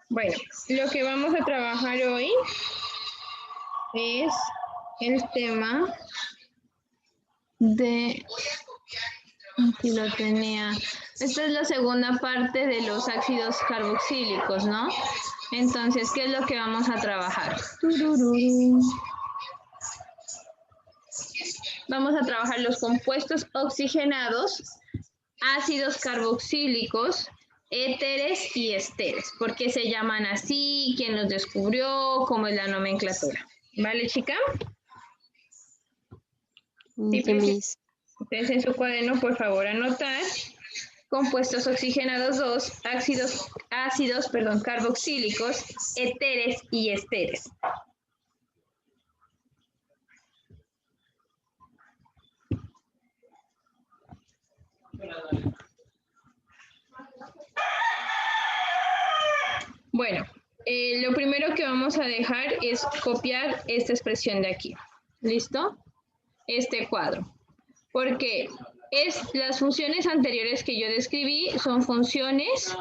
Bueno, lo que vamos a trabajar hoy es el tema de... Aquí lo tenía. Esta es la segunda parte de los ácidos carboxílicos, ¿no? Entonces, ¿qué es lo que vamos a trabajar? Vamos a trabajar los compuestos oxigenados, ácidos carboxílicos, éteres y esteres. ¿Por qué se llaman así? ¿Quién los descubrió? ¿Cómo es la nomenclatura? ¿Vale, chica? Sí, Mis. ustedes en su cuaderno, por favor, anotar compuestos oxigenados 2, ácidos carboxílicos, éteres y esteres. Bueno, lo primero que vamos a dejar es copiar esta expresión de aquí. ¿Listo? Este cuadro. Porque las funciones anteriores que yo describí son funciones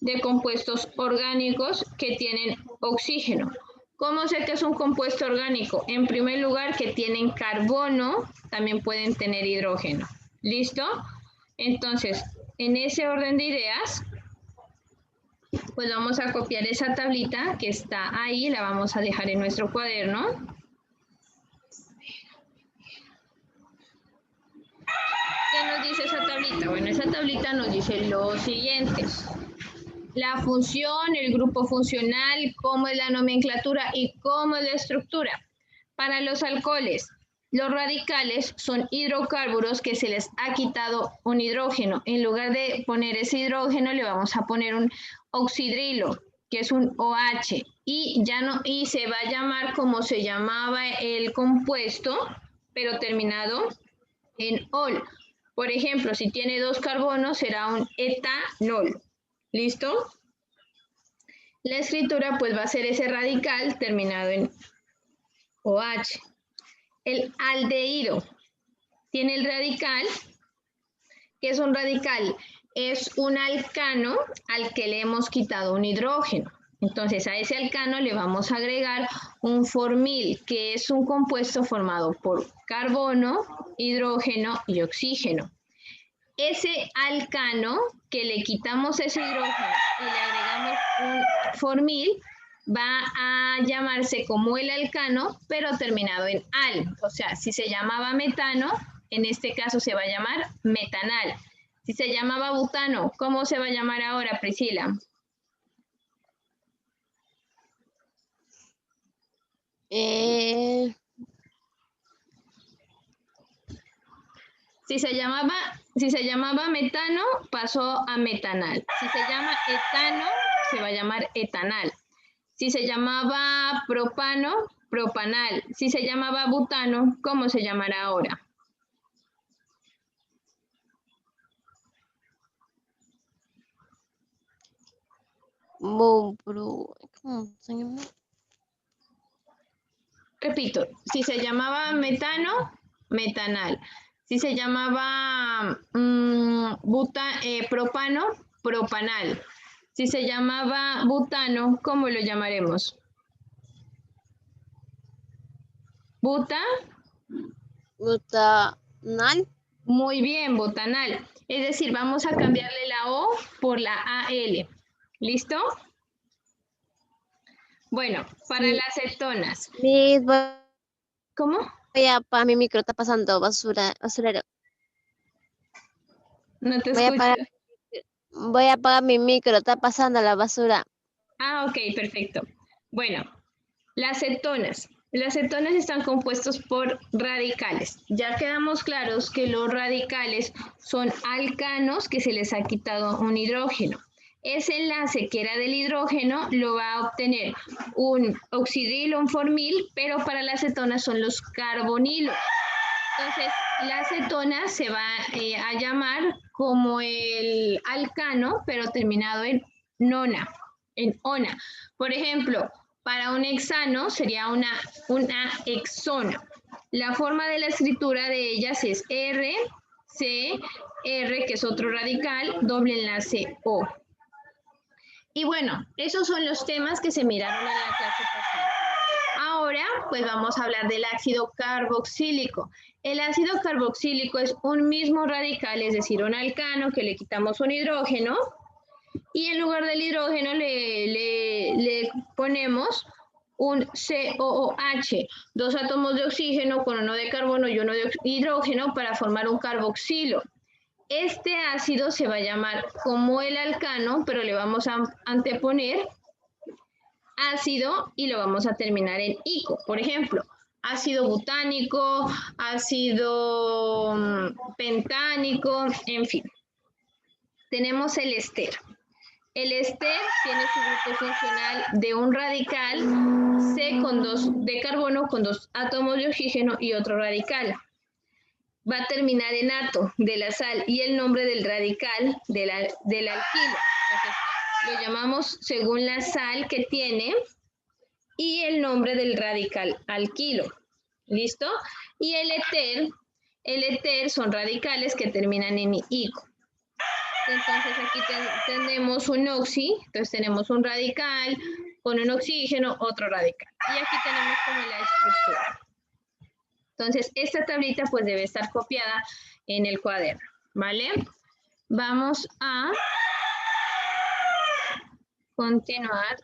de compuestos orgánicos que tienen oxígeno. ¿Cómo sé que es un compuesto orgánico? En primer lugar, que tienen carbono, también pueden tener hidrógeno. ¿Listo? Entonces, en ese orden de ideas, pues vamos a copiar esa tablita que está ahí, la vamos a dejar en nuestro cuaderno. ¿Qué nos dice esa tablita? Bueno, esa tablita nos dice lo siguiente. La función, el grupo funcional, cómo es la nomenclatura y cómo es la estructura. Para los alcoholes, los radicales son hidrocarburos que se les ha quitado un hidrógeno. En lugar de poner ese hidrógeno, le vamos a poner un oxidrilo, que es un OH, y se va a llamar como se llamaba el compuesto, pero terminado en ol. Por ejemplo, si tiene 2 carbonos, será un etanol. ¿Listo? La escritura pues va a ser ese radical terminado en OH. El aldehído tiene el radical. ¿Qué es un radical? Es un alcano al que le hemos quitado un hidrógeno. Entonces a ese alcano le vamos a agregar un formil, que es un compuesto formado por carbono, hidrógeno y oxígeno. Ese alcano que le quitamos ese hidrógeno y le agregamos un formil va a llamarse como el alcano, pero terminado en al. O sea, si se llamaba metano, en este caso se va a llamar metanal. Si se llamaba butano, ¿cómo se va a llamar ahora, Priscila? Si se llamaba metano, pasó a metanal. Si se llama etano, se va a llamar etanal. Si se llamaba propano, propanal. Si se llamaba butano, ¿cómo se llamará ahora? ¿Cómo se llama? Repito, si se llamaba metano, metanal. Si se llamaba propano, propanal. Si se llamaba butano, ¿cómo lo llamaremos? Butanal. Muy bien, butanal. Es decir, vamos a cambiarle la O por la AL. ¿Listo? Bueno, para Sí. las cetonas. ¿Cómo? Voy a apagar mi micro, está pasando basurero. No te escucho. Voy a apagar mi micro, está pasando la basura. Ah, ok, perfecto. Bueno, las cetonas. Las cetonas están compuestos por radicales. Ya quedamos claros que los radicales son alcanos que se les ha quitado un hidrógeno. Ese enlace que era del hidrógeno lo va a obtener un oxidrilo, un formil, pero para las cetonas son los carbonilos. Entonces, la cetona se va a llamar como el alcano, pero terminado en nona, en ona. Por ejemplo, para un hexano sería una hexona. La forma de la escritura de ellas es R, CR, que es otro radical, doble enlace O. Y bueno, esos son los temas que se miraron en la clase pasada. Ahora, pues vamos a hablar del ácido carboxílico. El ácido carboxílico es un mismo radical, es decir, un alcano que le quitamos un hidrógeno y en lugar del hidrógeno le ponemos un COOH, dos átomos de oxígeno con uno de carbono y uno de hidrógeno para formar un carboxilo. Este ácido se va a llamar como el alcano, pero le vamos a anteponer ácido y lo vamos a terminar en ico. Por ejemplo, ácido butánico, ácido pentánico, en fin. Tenemos el éster. El éster tiene su grupo funcional de un radical C con de carbono con dos átomos de oxígeno y otro radical. Va a terminar en ato de la sal y el nombre del radical del alquilo. Entonces, lo llamamos según la sal que tiene y el nombre del radical alquilo. ¿Listo? Y el éter son radicales que terminan en ico. Entonces aquí tenemos un oxi, entonces tenemos un radical con un oxígeno, otro radical. Y aquí tenemos como la estructura. Entonces esta tablita pues debe estar copiada en el cuaderno, ¿vale? Vamos a continuar.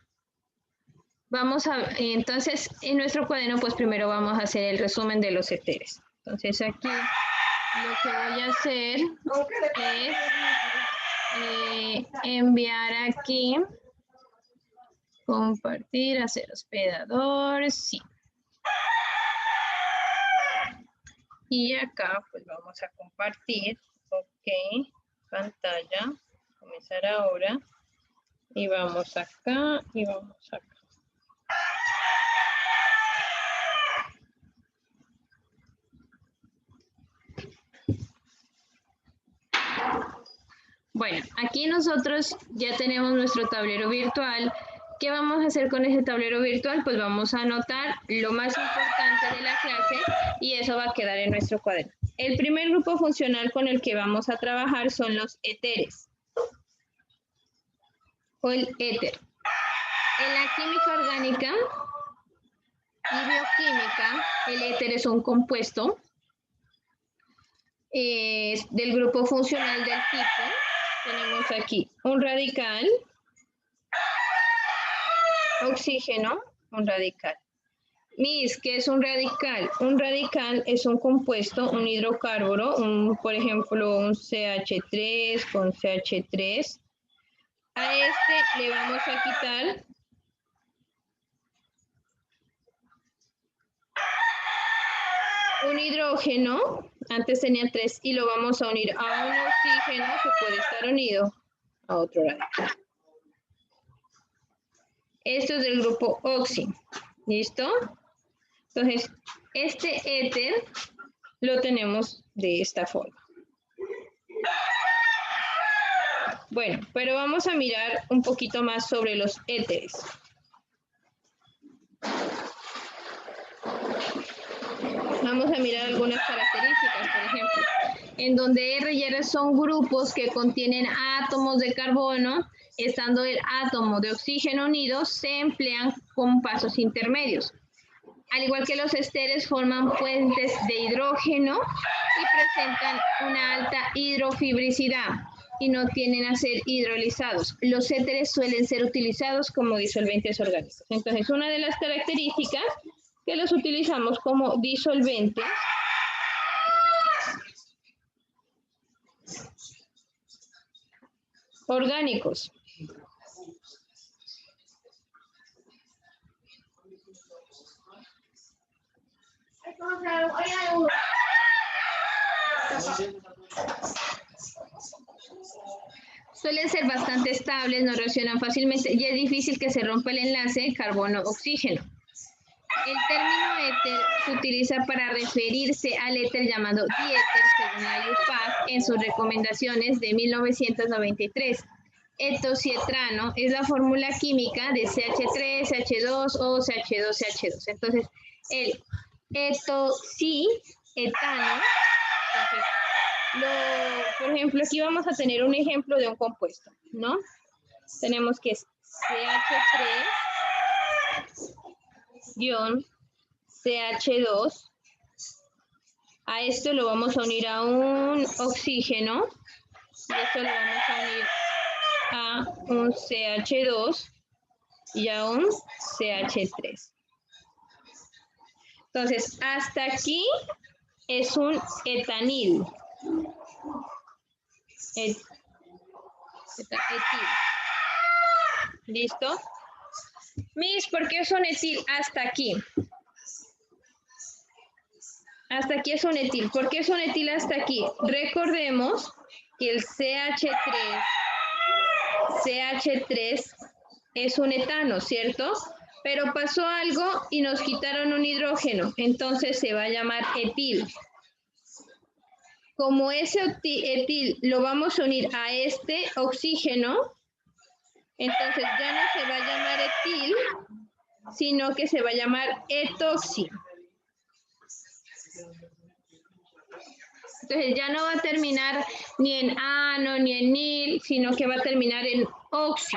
Entonces en nuestro cuaderno pues primero vamos a hacer el resumen de los éteres. Entonces aquí lo que voy a hacer es enviar aquí, compartir, hacer hospedador, sí. Y acá pues vamos a compartir, ok, pantalla, comenzar ahora. Y vamos acá y vamos acá. Bueno, aquí nosotros ya tenemos nuestro tablero virtual. ¿Qué vamos a hacer con ese tablero virtual? Pues vamos a anotar lo más importante de la clase y eso va a quedar en nuestro cuaderno. El primer grupo funcional con el que vamos a trabajar son los éteres o el éter. En la química orgánica y bioquímica, el éter es un compuesto del grupo funcional del tipo. Tenemos aquí un radical, oxígeno, un radical. Mis, ¿qué es un radical? Un radical es un compuesto, un hidrocarburo, por ejemplo, un CH3 con CH3. A este le vamos a quitar un hidrógeno, antes tenía 3, y lo vamos a unir a un oxígeno que puede estar unido a otro radical. Esto es del grupo oxi, ¿listo? Entonces, este éter lo tenemos de esta forma. Bueno, pero vamos a mirar un poquito más sobre los éteres. Vamos a mirar algunas características, por ejemplo, en donde R y R son grupos que contienen átomos de carbono, estando el átomo de oxígeno unidos, se emplean con pasos intermedios. Al igual que los ésteres, forman puentes de hidrógeno y presentan una alta hidrofibricidad y no tienden a ser hidrolizados. Los éteres suelen ser utilizados como disolventes orgánicos. Entonces, una de las características que los utilizamos como disolventes orgánicos. Suelen ser bastante estables, no reaccionan fácilmente y es difícil que se rompa el enlace carbono-oxígeno. El término éter se utiliza para referirse al éter llamado diéter, según la UPAC, en sus recomendaciones de 1993. Etosietrano es la fórmula química de CH3, CH2 o CH2, CH2. Entonces, el etosietano, entonces Por ejemplo, aquí vamos a tener un ejemplo de un compuesto, ¿no? Tenemos que es CH3-CH2. A esto lo vamos a unir a un oxígeno. Y esto lo vamos a unir a un CH2 y a un CH3. Entonces, hasta aquí es un etanil. Etil. ¿Listo? Miss, ¿por qué es un etil hasta aquí? Hasta aquí es un etil. ¿Por qué es un etil hasta aquí? Recordemos que el CH3 es un etano, ¿cierto? Pero pasó algo y nos quitaron un hidrógeno, entonces se va a llamar etil. Como ese etil lo vamos a unir a este oxígeno, entonces ya no se va a llamar etil, sino que se va a llamar etoxi. Entonces ya no va a terminar ni en ano ni en nil, sino que va a terminar en oxi.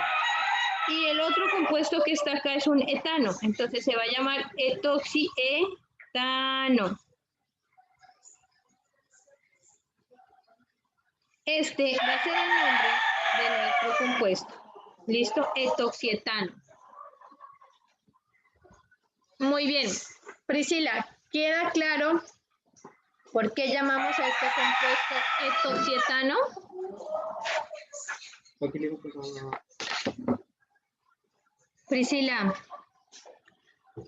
Y el otro compuesto que está acá es un etano, entonces se va a llamar etoxietano. Este va a ser el nombre de nuestro compuesto. ¿Listo? Etoxietano. Muy bien. Priscila, ¿queda claro por qué llamamos a este compuesto etoxietano? Priscila,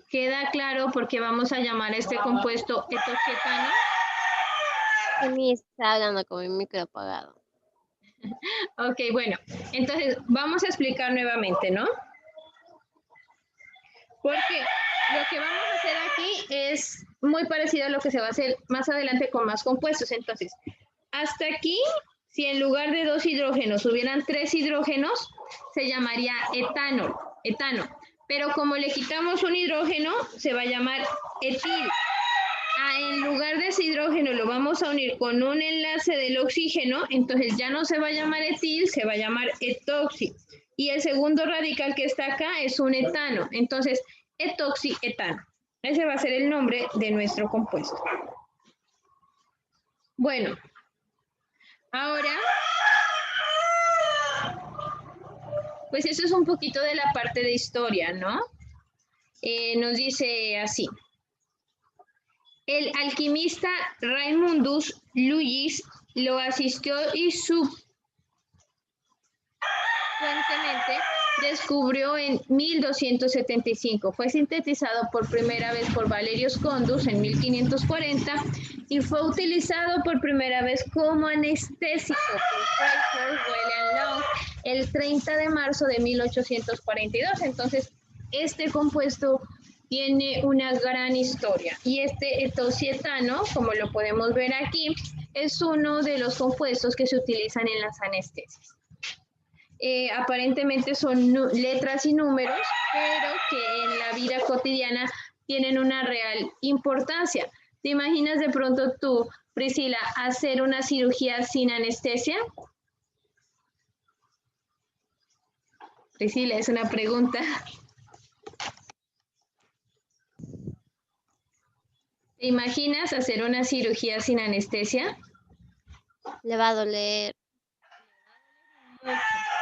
¿queda claro por qué vamos a llamar a este compuesto etoxietano? Mi está hablando con mi micro apagado. Ok, bueno, entonces vamos a explicar nuevamente, ¿no? Porque lo que vamos a hacer aquí es muy parecido a lo que se va a hacer más adelante con más compuestos. Entonces, hasta aquí, si en lugar de 2 hidrógenos hubieran 3 hidrógenos, se llamaría etano. Pero como le quitamos un hidrógeno, se va a llamar etil. En lugar de ese hidrógeno lo vamos a unir con un enlace del oxígeno, entonces ya no se va a llamar etil, se va a llamar etoxi. Y el segundo radical que está acá es un etano, entonces etoxietano. Ese va a ser el nombre de nuestro compuesto. Bueno, ahora, pues eso es un poquito de la parte de historia, ¿no? Nos dice así. El alquimista Raimundus Lewis lo asistió y subsecuentemente descubrió en 1275. Fue sintetizado por primera vez por Valerio Scondus en 1540 y fue utilizado por primera vez como anestésico por Crawford William Long el 30 de marzo de 1842. Entonces, este compuesto tiene una gran historia y este etoxietano, como lo podemos ver aquí, es uno de los compuestos que se utilizan en las anestesias. Aparentemente son letras y números, pero que en la vida cotidiana tienen una real importancia. ¿Te imaginas de pronto tú, Priscila, hacer una cirugía sin anestesia? Priscila, es una pregunta. ¿Te imaginas hacer una cirugía sin anestesia? Le va a doler.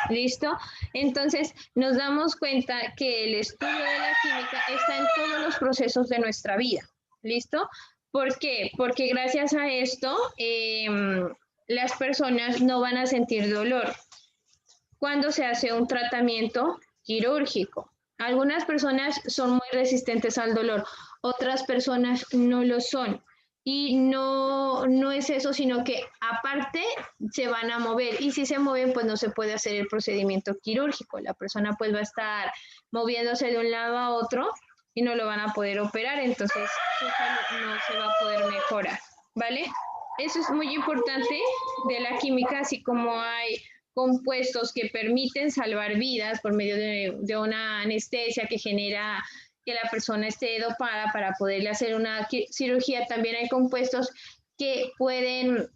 ¿Listo? Entonces, nos damos cuenta que el estudio de la química está en todos los procesos de nuestra vida. ¿Listo? ¿Por qué? Porque gracias a esto, las personas no van a sentir dolor cuando se hace un tratamiento quirúrgico. Algunas personas son muy resistentes al dolor, otras personas no lo son. Y no es eso, sino que aparte se van a mover y si se mueven pues no se puede hacer el procedimiento quirúrgico. La persona pues va a estar moviéndose de un lado a otro y no lo van a poder operar, entonces su salud no se va a poder mejorar, ¿vale? Eso es muy importante de la química, así como hay compuestos que permiten salvar vidas por medio de una anestesia que genera que la persona esté dopada para poderle hacer una cirugía. También hay compuestos que pueden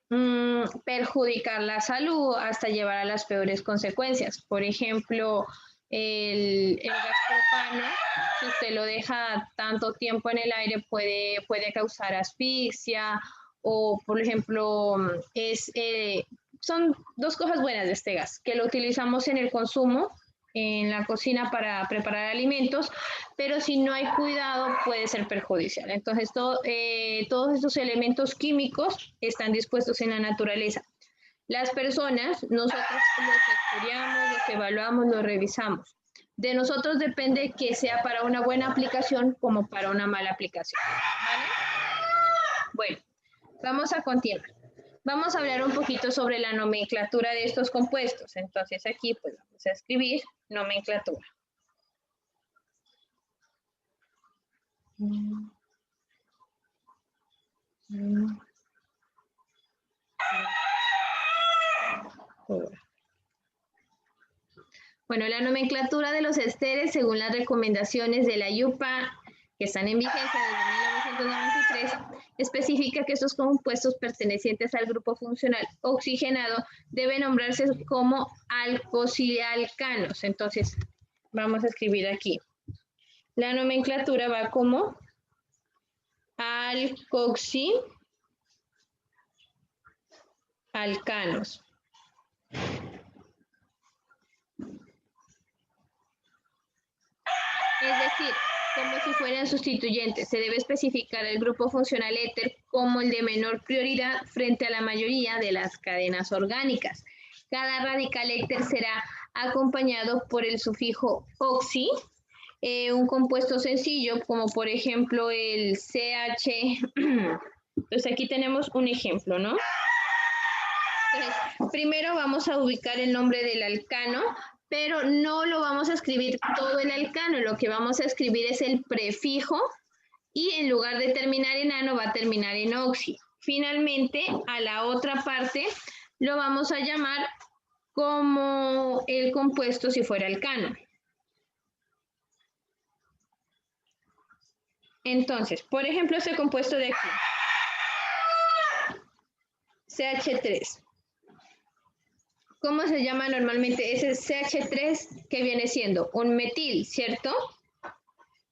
perjudicar la salud hasta llevar a las peores consecuencias. Por ejemplo, el gas propano, si usted lo deja tanto tiempo en el aire, puede causar asfixia o, por ejemplo, son dos cosas buenas de este gas, que lo utilizamos en el consumo, en la cocina para preparar alimentos, pero si no hay cuidado puede ser perjudicial. Entonces, todos estos elementos químicos están dispuestos en la naturaleza. Las personas, nosotros los estudiamos, los evaluamos, los revisamos. De nosotros depende que sea para una buena aplicación como para una mala aplicación. ¿Vale? Bueno, vamos a continuar. Vamos a hablar un poquito sobre la nomenclatura de estos compuestos. Entonces aquí pues vamos a escribir nomenclatura. Bueno, la nomenclatura de los esteres según las recomendaciones de la IUPAC, que están en vigencia desde 1993, especifica que estos compuestos pertenecientes al grupo funcional oxigenado deben nombrarse como alcoxilalcanos. Entonces, vamos a escribir aquí. La nomenclatura va como alcoxilalcanos. Es decir, como si fueran sustituyentes. Se debe especificar el grupo funcional éter como el de menor prioridad frente a la mayoría de las cadenas orgánicas. Cada radical éter será acompañado por el sufijo oxi, un compuesto sencillo como por ejemplo el CH. Entonces aquí tenemos un ejemplo, ¿no? Entonces, primero vamos a ubicar el nombre del alcano, pero no lo vamos a escribir todo el alcano, lo que vamos a escribir es el prefijo y en lugar de terminar en ano va a terminar en oxi. Finalmente, a la otra parte lo vamos a llamar como el compuesto si fuera alcano. Entonces, por ejemplo, este compuesto de aquí, CH3. ¿Cómo se llama normalmente? Ese CH3 que viene siendo un metil, ¿cierto?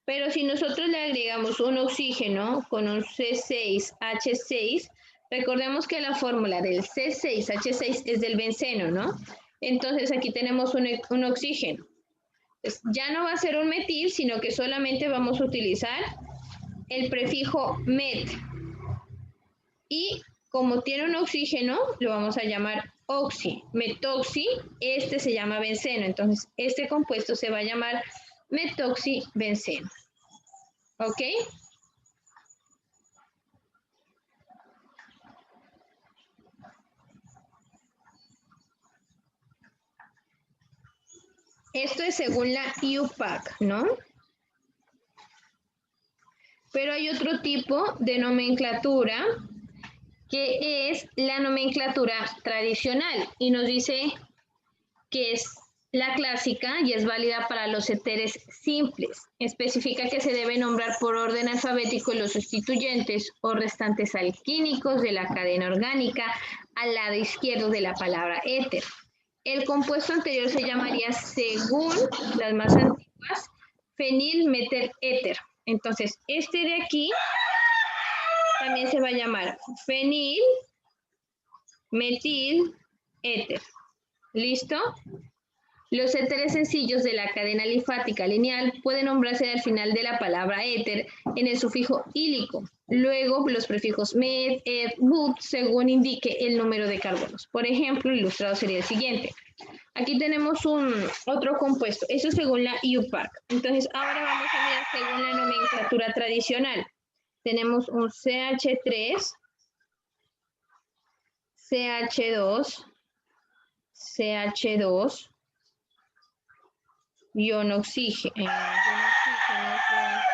Pero si nosotros le agregamos un oxígeno con un C6H6, recordemos que la fórmula del C6H6 es del benceno, ¿no? Entonces aquí tenemos un oxígeno. Entonces, ya no va a ser un metil, sino que solamente vamos a utilizar el prefijo met. Y como tiene un oxígeno, lo vamos a llamar oxi, metoxi, este se llama benceno, entonces este compuesto se va a llamar metoxibenceno. ¿Ok? Esto es según la IUPAC, ¿no? Pero hay otro tipo de nomenclatura que es la nomenclatura tradicional y nos dice que es la clásica y es válida para los éteres simples. Especifica que se debe nombrar por orden alfabético los sustituyentes o restantes alquínicos de la cadena orgánica al lado izquierdo de la palabra éter. El compuesto anterior se llamaría, según las más antiguas, fenilmeteréter. Entonces, este de aquí también se va a llamar fenilmetiléter. ¿Listo? Los éteres sencillos de la cadena linfática lineal pueden nombrarse al final de la palabra éter en el sufijo ílico. Luego los prefijos met, et, but, según indique el número de carbonos. Por ejemplo, el ilustrado sería el siguiente. Aquí tenemos otro compuesto. Eso según la IUPAC. Entonces, ahora vamos a ver según la nomenclatura tradicional. Tenemos un CH3, CH2, CH2, ion oxígeno,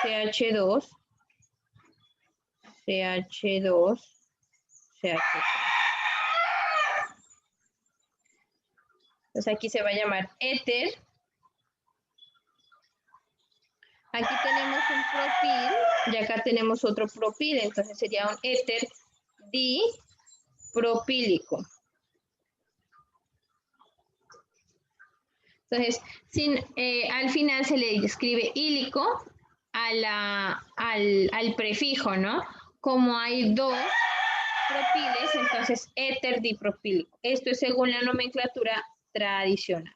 CH2, CH2, CH3. Entonces aquí se va a llamar éter. Aquí tenemos un propil y acá tenemos otro propil, entonces sería un éter propílico. Entonces, al final se le escribe ílico al prefijo, ¿no? Como hay dos propiles, entonces éter dipropílico. Esto es según la nomenclatura tradicional.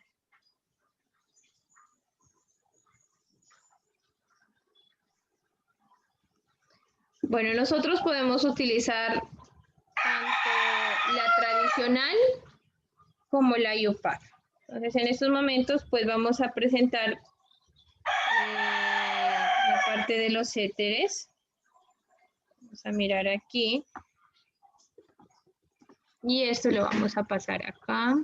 Bueno, nosotros podemos utilizar tanto la tradicional como la IUPAC. Entonces, en estos momentos, pues vamos a presentar la parte de los éteres. Vamos a mirar aquí. Y esto lo vamos a pasar acá.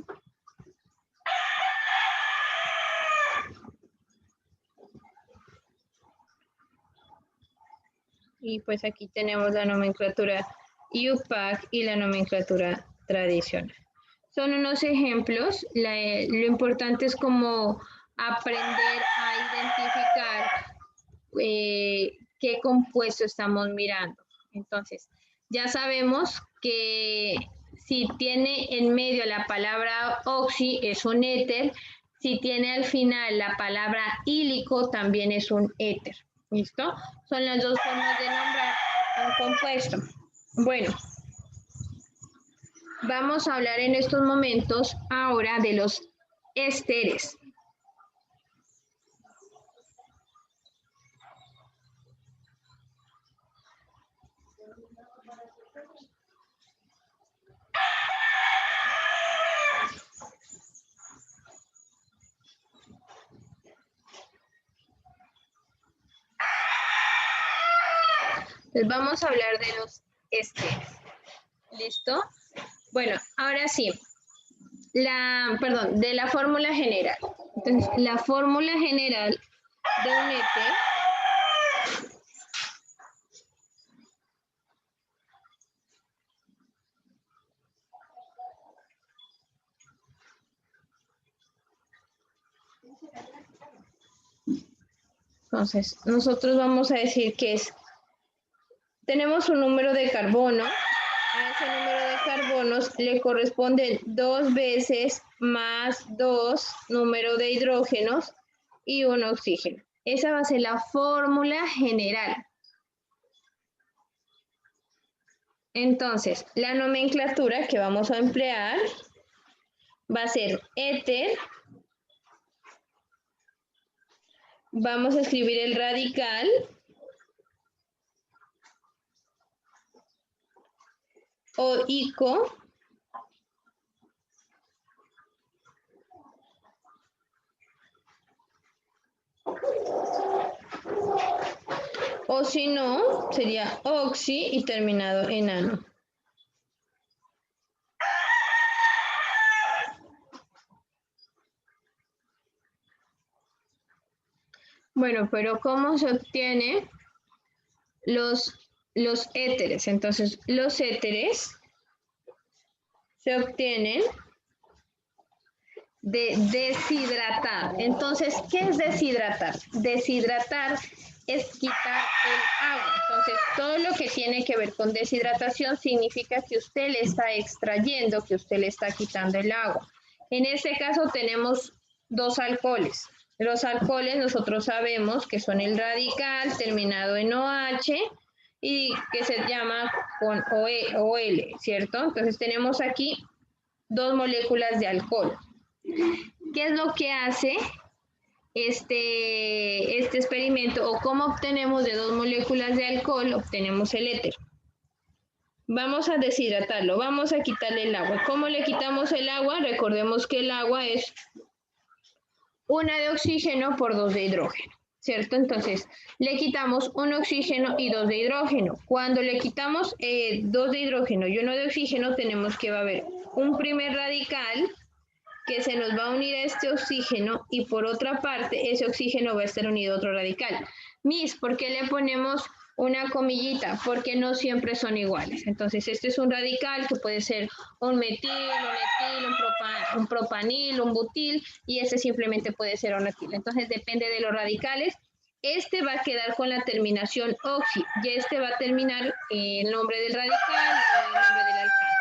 Y pues aquí tenemos la nomenclatura IUPAC y la nomenclatura tradicional. Son unos ejemplos. Lo importante es como aprender a identificar qué compuesto estamos mirando. Entonces, ya sabemos que si tiene en medio la palabra oxi es un éter, si tiene al final la palabra ílico también es un éter. ¿Listo? Son las dos formas de nombrar un compuesto. Bueno, vamos a hablar en estos momentos ahora de los ésteres. Entonces vamos a hablar de los ésteres. ¿Listo? Bueno, ahora sí. De la fórmula general. Entonces, la fórmula general de un éter entonces, nosotros vamos a decir que tenemos un número de carbono, a ese número de carbonos le corresponden 2 veces más 2 número de hidrógenos y un oxígeno. Esa va a ser la fórmula general. Entonces, la nomenclatura que vamos a emplear va a ser éter. Vamos a escribir el radical. O ico. O si no, sería oxi y terminado en ano. Bueno, pero ¿cómo se obtiene los éteres? Entonces, los éteres se obtienen de deshidratar. Entonces, ¿qué es deshidratar? Deshidratar es quitar el agua. Entonces, todo lo que tiene que ver con deshidratación significa que usted le está extrayendo, que usted le está quitando el agua. En este caso tenemos dos alcoholes. Los alcoholes nosotros sabemos que son el radical terminado en OH y que se llama con OL, ¿cierto? Entonces tenemos aquí dos moléculas de alcohol. ¿Qué es lo que hace este experimento o cómo obtenemos de dos moléculas de alcohol? Obtenemos el éter. Vamos a deshidratarlo, vamos a quitarle el agua. ¿Cómo le quitamos el agua? Recordemos que el agua es 1 de oxígeno por 2 de hidrógeno, ¿cierto? Entonces, le quitamos un oxígeno y 2 de hidrógeno. Cuando le quitamos 2 de hidrógeno y 1 de oxígeno, tenemos que va a haber un primer radical que se nos va a unir a este oxígeno y por otra parte, ese oxígeno va a estar unido a otro radical. Miss, ¿por qué le ponemos una comillita? Porque no siempre son iguales. Entonces, este es un radical que puede ser un metil, un etil, un propanil, un butil, y este simplemente puede ser un etil. Entonces, depende de los radicales. Este va a quedar con la terminación oxi, y este va a terminar el nombre del radical y el nombre del alcano.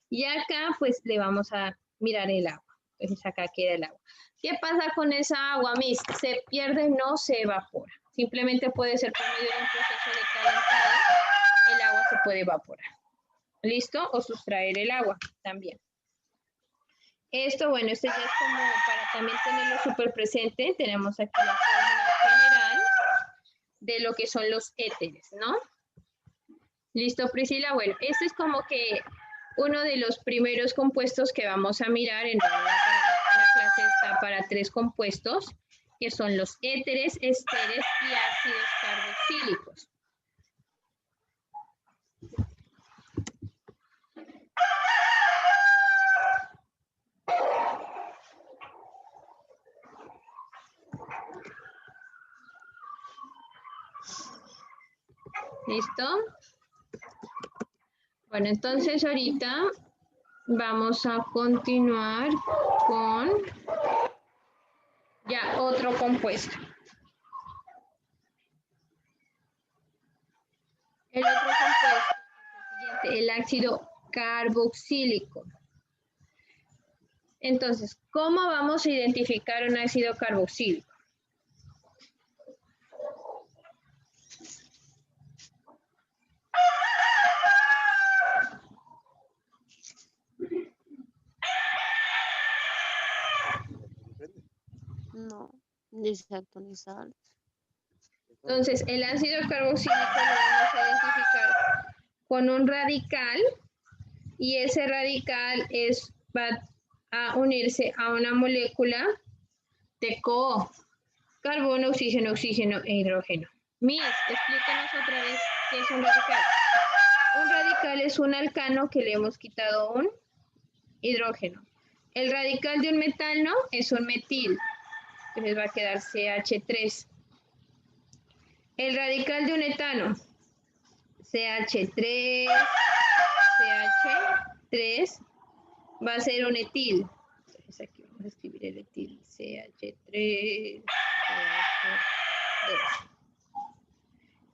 Y acá pues le vamos a mirar el agua. Entonces acá queda el agua. ¿Qué pasa con esa agua, Miss? ¿Se pierde? No se evapora. Simplemente puede ser por medio de un proceso de calentado, el agua se puede evaporar. ¿Listo? O sustraer el agua también. Esto, bueno, esto ya es como para también tenerlo súper presente. Tenemos aquí la fórmula general de lo que son los éteres, ¿no? ¿Listo, Priscila? Bueno, este es como que uno de los primeros compuestos que vamos a mirar. En realidad la clase está para 3 compuestos, que son los éteres, esteres y ácidos carboxílicos. ¿Listo? Bueno, entonces ahorita vamos a continuar con ya otro compuesto. El otro compuesto es el siguiente, el ácido carboxílico. Entonces, ¿cómo vamos a identificar un ácido carboxílico? No, desactualizar. Entonces, el ácido carboxílico lo vamos a identificar con un radical y ese radical va a unirse a una molécula de CO, carbono, oxígeno e hidrógeno. Miss, explíquenos otra vez qué es un radical. Un radical es un alcano que le hemos quitado un hidrógeno. El radical de un metano es un metil, entonces va a quedar CH3. El radical de un etano, CH3, CH3, va a ser un etil. Entonces aquí vamos a escribir el etil, CH3, CH2.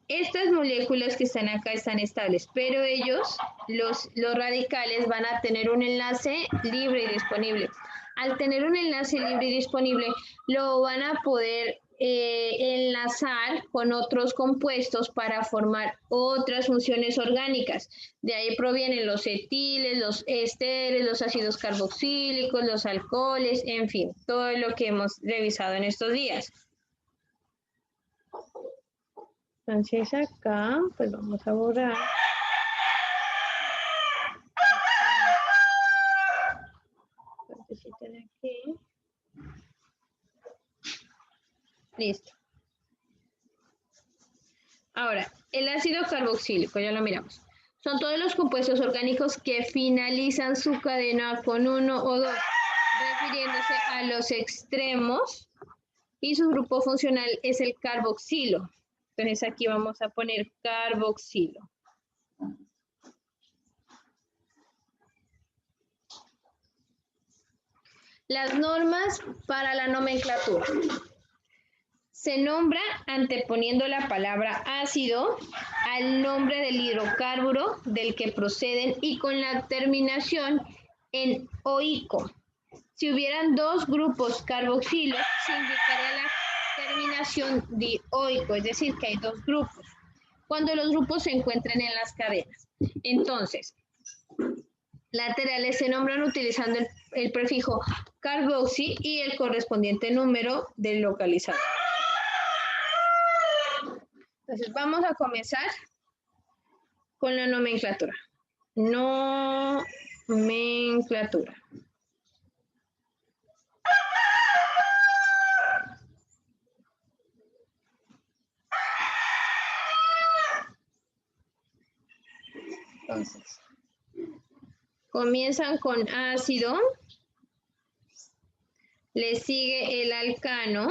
Estas moléculas que están acá están estables, pero ellos, los radicales, van a tener un enlace libre y disponible. Al tener un enlace libre y disponible, lo van a poder enlazar con otros compuestos para formar otras funciones orgánicas. De ahí provienen los etiles, los esteres, los ácidos carboxílicos, los alcoholes, en fin, todo lo que hemos revisado en estos días. Entonces acá, pues vamos a borrar. Aquí. Listo. Ahora, el ácido carboxílico, ya lo miramos. Son todos los compuestos orgánicos que finalizan su cadena con uno o dos, refiriéndose a los extremos, y su grupo funcional es el carboxilo. Entonces aquí vamos a poner carboxilo. Las normas para la nomenclatura. Se nombra anteponiendo la palabra ácido al nombre del hidrocarburo del que proceden y con la terminación en oico. Si hubieran dos grupos carboxilos, se indicaría la terminación dioico, es decir, que hay dos grupos, cuando los grupos se encuentran en las cadenas. Entonces, laterales se nombran utilizando el prefijo carboxi y el correspondiente número del localizador. Entonces, vamos a comenzar con la nomenclatura. Nomenclatura. Entonces, comienzan con ácido, le sigue el alcano,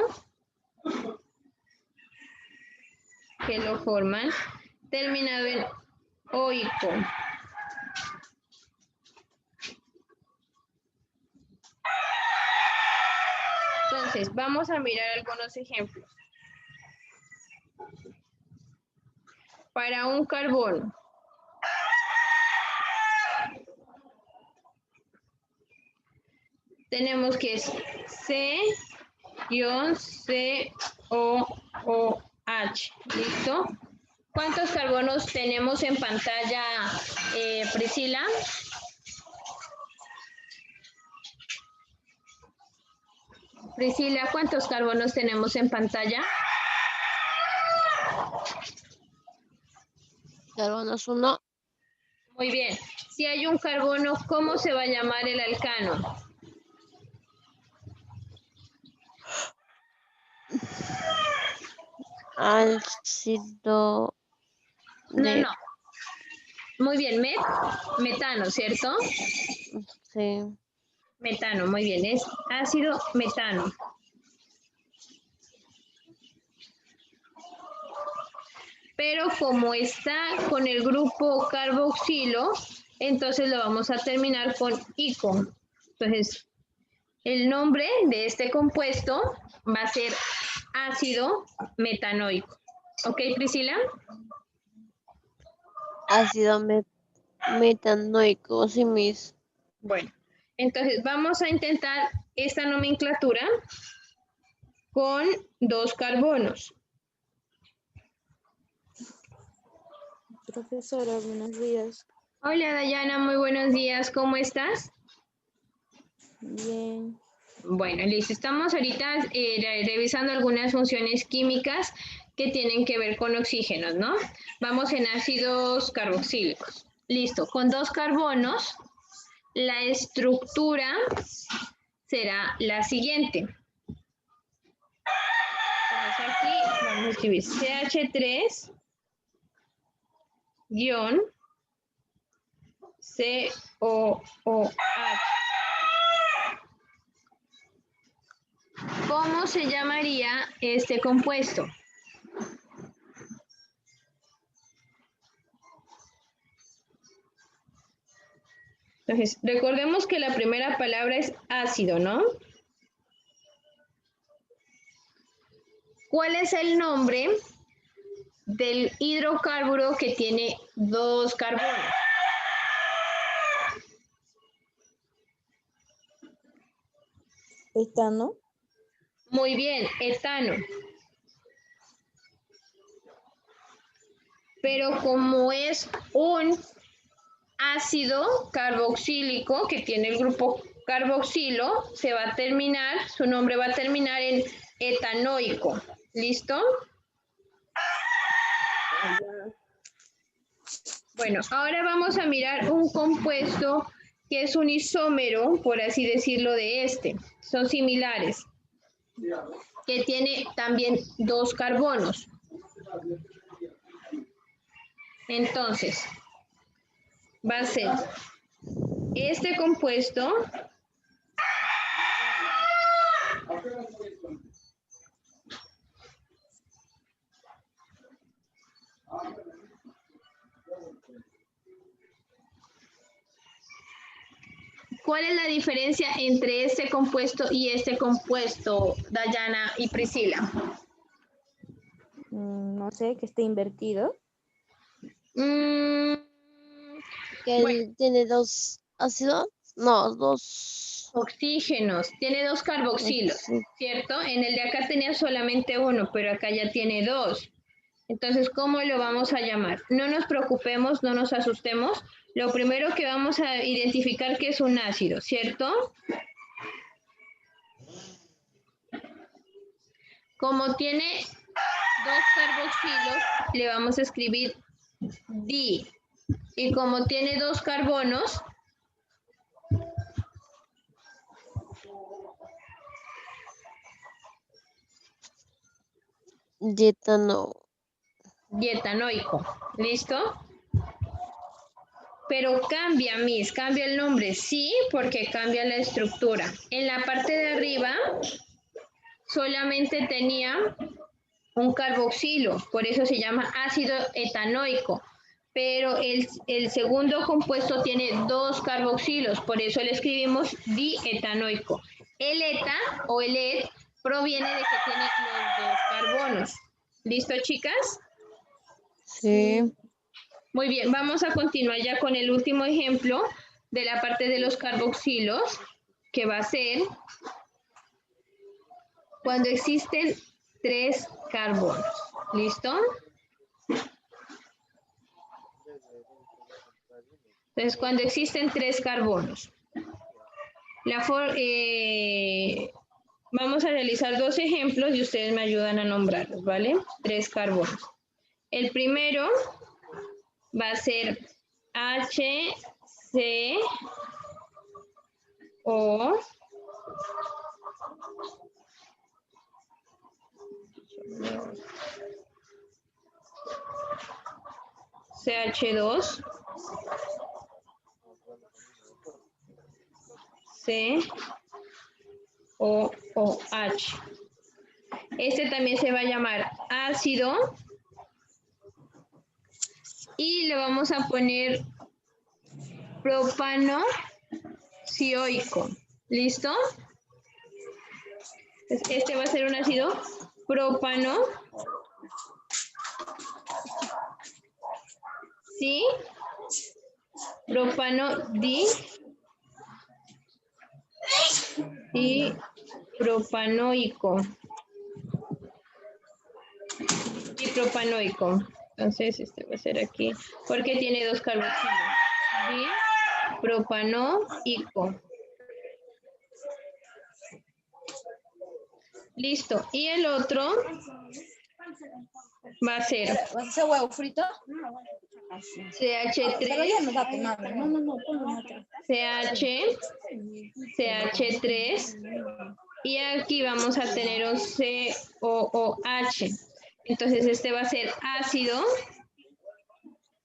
que lo forman, terminado en oico. Entonces, vamos a mirar algunos ejemplos. Para un carbono. tenemos que es C-COOH. ¿Listo? ¿Cuántos carbonos tenemos en pantalla, Priscila? Priscila, ¿cuántos carbonos tenemos en pantalla? Carbonos 1. Muy bien. Si hay un carbono, ¿cómo se va a llamar el alcano? Ácido No, de... no. Muy bien, metano, ¿cierto? Sí. Metano, muy bien. Es ácido metano. Pero como está con el grupo carboxilo, entonces lo vamos a terminar con ico. Entonces, el nombre de este compuesto va a ser ácido metanoico. ¿Ok, Priscila? Ácido metanoico, sí, mis. Bueno, entonces vamos a intentar esta nomenclatura con 2 carbonos. Profesora, buenos días. Hola Dayana, muy buenos días, ¿cómo estás? Bien. Bueno, listo, estamos ahorita revisando algunas funciones químicas que tienen que ver con oxígenos, ¿no? Vamos en ácidos carboxílicos. Listo, con 2 carbonos, la estructura será la siguiente. Entonces aquí vamos a escribir CH3 guión COOH. ¿Cómo se llamaría este compuesto? Entonces, recordemos que la primera palabra es ácido, ¿no? ¿Cuál es el nombre del hidrocarburo que tiene 2 carbonos? ¿Etano? Muy bien, etano. Pero como es un ácido carboxílico que tiene el grupo carboxilo, se va a terminar, su nombre va a terminar en etanoico. ¿Listo? Bueno, ahora vamos a mirar un compuesto que es un isómero, por así decirlo, de este. Son similares. Que tiene también 2 carbonos. Entonces, va a ser este compuesto ¿Cuál es la diferencia entre este compuesto y este compuesto, Dayana y Priscila? No sé, que esté invertido. Mm, Que bueno, él tiene 2 ácidos. No, 2. oxígenos. Tiene 2 carboxilos, Sí. ¿cierto? En el de acá tenía solamente 1, pero acá ya tiene 2. Entonces, ¿cómo lo vamos a llamar? No nos preocupemos, no nos asustemos. Lo primero que vamos a identificar que es un ácido, ¿cierto? Como tiene 2 carboxilos, le vamos a escribir di. Y como tiene 2 carbonos, Dietano. dietanoico. ¿Listo? Pero cambia, Miss, cambia el nombre, sí, porque cambia la estructura. En la parte de arriba solamente tenía un carboxilo, por eso se llama ácido etanoico. Pero el segundo compuesto tiene 2 carboxilos, por eso le escribimos dietanoico. El eta o el et proviene de que tiene los 2 carbonos. ¿Listo, chicas? Sí. Muy bien, vamos a continuar ya con el último ejemplo de la parte de los carboxilos. que va a ser cuando existen 3 carbonos. ¿Listo? Entonces, cuando existen 3 carbonos. Vamos a realizar 2 ejemplos y ustedes me ayudan a nombrarlos, ¿vale? 3 carbonos. El primero va a ser HCO. CH2, COOH. Este también se va a llamar ácido y le vamos a poner propano cioico. ¿Listo? Este va a ser un ácido propano. ¿Sí? Propano y propanoico. Y propanoico. Entonces, este va a ser aquí, porque tiene 2 carboxilos. Propanoico. Listo. Y el otro va a ser ¿Vas a hacer huevo frito? CH3. Pero ya no da nada. No, ponlo otro. CH3 y aquí vamos a tener un COOH. Entonces este va a ser ácido.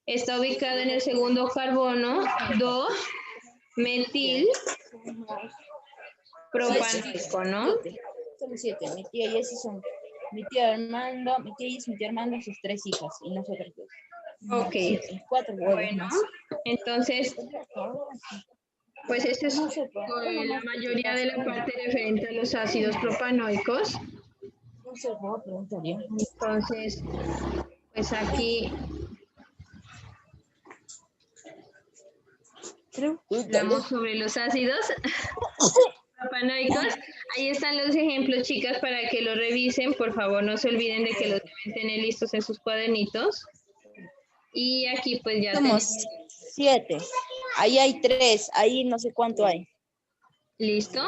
Está ubicado en el segundo carbono, 2 metil propanoico, ¿no? Son 7. Mi tía y Jessy son mi tía Armando, mi tía Jessy, mi tía Armando, sus 3 hijas y nosotros 2. Ok. 4 huevos Bueno, más. entonces, pues esta es No sé, la mayoría de la parte referente a los ácidos propanoicos. No sé, voy a preguntar yo. Entonces, pues aquí hablamos sobre los ácidos propanoicos. Ahí están los ejemplos, chicas, para que lo revisen. Por favor, no se olviden de que los deben tener listos en sus cuadernitos. Y aquí pues ya Somos 7. Ahí hay 3. Ahí no sé cuánto hay. ¿Listo?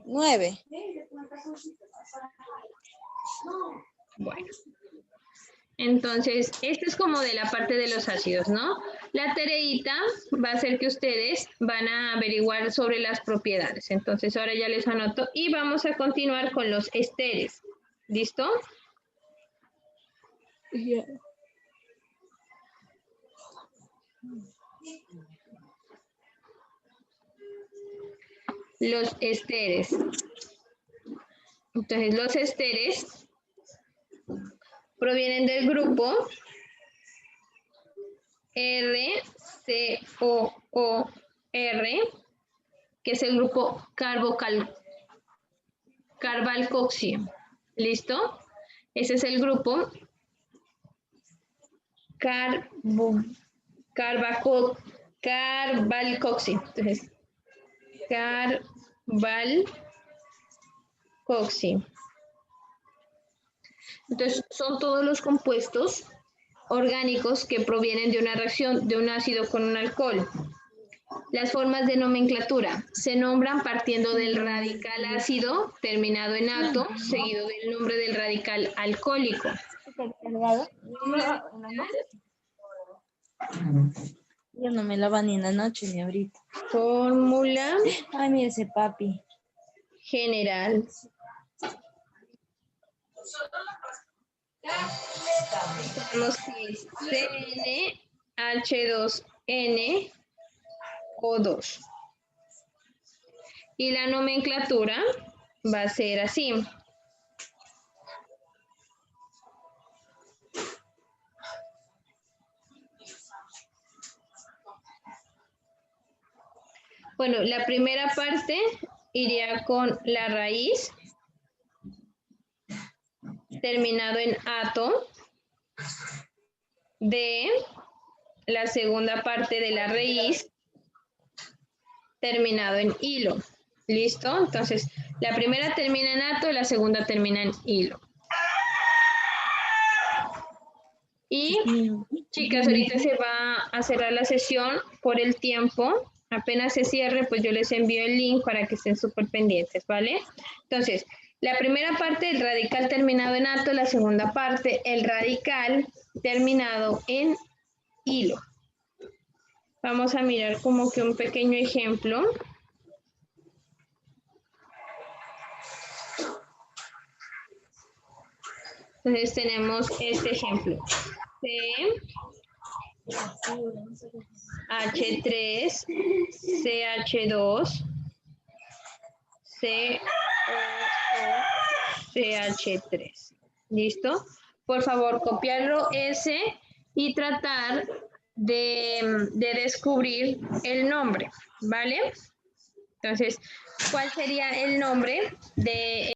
9. Bueno. Entonces, esto es como de la parte de los ácidos, ¿no? La tareita va a ser que ustedes van a averiguar sobre las propiedades. Entonces, ahora ya les anoto y vamos a continuar con los esteres. ¿Listo? Los esteres. Entonces, los esteres provienen del grupo RCOOR, que es el grupo carbalcoxi. ¿Listo? Ese es el grupo carbalcoxi. Entonces, carbalcoxi. Entonces, son todos los compuestos orgánicos que provienen de una reacción de un ácido con un alcohol. Las formas de nomenclatura se nombran partiendo del radical ácido terminado en ato, seguido del nombre del radical alcohólico. Yo no me lavo ni en la noche ni ahorita. Fórmula Ay, mira ese papi. general. Tenemos CnH2nO2. Y la nomenclatura va a ser así. Bueno, la primera parte iría con la raíz, terminado en ato, de la segunda parte de la raíz, terminado en hilo. ¿Listo? Entonces, la primera termina en ato y la segunda termina en hilo. Y, chicas, ahorita se va a cerrar la sesión por el tiempo. Apenas se cierre, pues yo les envío el link para que estén súper pendientes, ¿vale? Entonces, la primera parte, el radical terminado en ato, la segunda parte, el radical terminado en hilo. Vamos a mirar como que un pequeño ejemplo. Entonces tenemos este ejemplo. H3, CH2, CH3. ¿Listo? Por favor, copiarlo ese y tratar de descubrir el nombre, ¿vale? Entonces, ¿cuál sería el nombre de